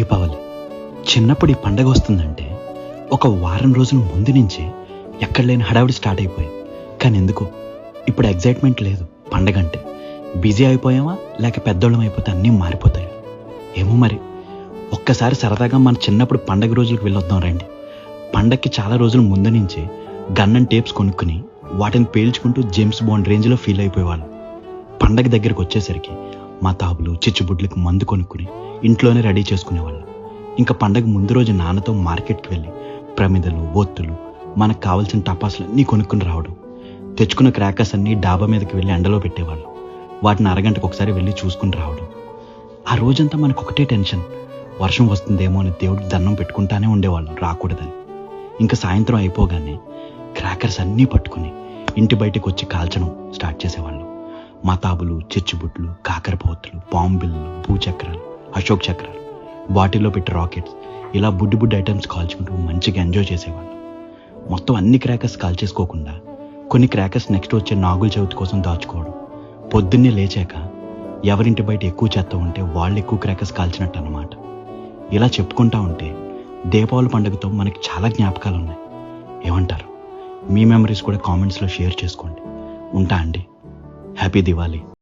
దీపావళి. చిన్నప్పుడు ఈ పండగ వస్తుందంటే ఒక వారం రోజుల ముందు నుంచే ఎక్కడ లేని హడావిడి స్టార్ట్ అయిపోయింది. కానీ ఎందుకో ఇప్పుడు ఎగ్జైట్మెంట్ లేదు. పండగ అంటే బిజీ అయిపోయామా లేక పెద్దోళ్ళం అయిపోతే అన్నీ మారిపోతాయి ఏమో మరి. ఒక్కసారి సరదాగా మన చిన్నప్పుడు పండగ రోజులకు వెళ్ళొద్దాం రండి. పండగకి చాలా రోజుల ముందు నుంచే గన్ అండ్ టేప్స్ కొనుక్కుని వాటిని పేల్చుకుంటూ జేమ్స్ బాండ్ రేంజ్లో ఫీల్ అయిపోయేవాళ్ళు. పండగ దగ్గరికి వచ్చేసరికి మా తాబులు చిచ్చుబుడ్లకు మందు కొనుక్కుని ఇంట్లోనే రెడీ చేసుకునేవాళ్ళం. ఇంకా పండగ ముందు రోజు నాన్నతో మార్కెట్కి వెళ్ళి ప్రమిదలు, ఒత్తులు, మనకు కావాల్సిన టపాసులు అన్నీ కొనుక్కుని రావడం. తెచ్చుకున్న క్రాకర్స్ అన్నీ డాబా మీదకి వెళ్ళి ఎండలో పెట్టేవాళ్ళం. వాటిని అరగంటకు ఒకసారి వెళ్ళి చూసుకుని రావడం. ఆ రోజంతా మనకు ఒకటే టెన్షన్, వర్షం వస్తుందేమో అని దేవుడికి దండం పెట్టుకుంటానే ఉండేవాళ్ళం రాకూడదని. ఇంకా సాయంత్రం అయిపోగానే క్రాకర్స్ అన్నీ పట్టుకుని ఇంటి బయటకు వచ్చి కాల్చడం స్టార్ట్ చేసేవాళ్ళం. మతాబులు, చిచ్చుబుట్లు, కాకరపోతులు, బాంబిల్లు, భూచక్రాలు, అశోక్ చక్రాలు, బాటిల్లో పెట్టి రాకెట్స్, ఇలా బుడ్డి ఐటమ్స్ కాల్చుకుంటూ మంచిగా ఎంజాయ్ చేసేవాళ్ళం. మొత్తం అన్ని క్రాకర్స్ కాల్చేసుకోకుండా కొన్ని క్రాకర్స్ నెక్స్ట్ వచ్చే నాగుల చవితి కోసం దాచుకోవడం. పొద్దున్నే లేచాక ఎవరింటి బయట ఎక్కువ చెత్త ఉంటే వాళ్ళు ఎక్కువ క్రాకర్స్ కాల్చినట్టు అన్నమాట. ఇలా చెప్పుకుంటా ఉంటే దీపావళి పండుగతో మనకి చాలా జ్ఞాపకాలు ఉన్నాయి. ఏమంటారు? మీ మెమరీస్ కూడా కామెంట్స్లో షేర్ చేసుకోండి. ఉంటా అండి. హ్యాపీ దివాళీ.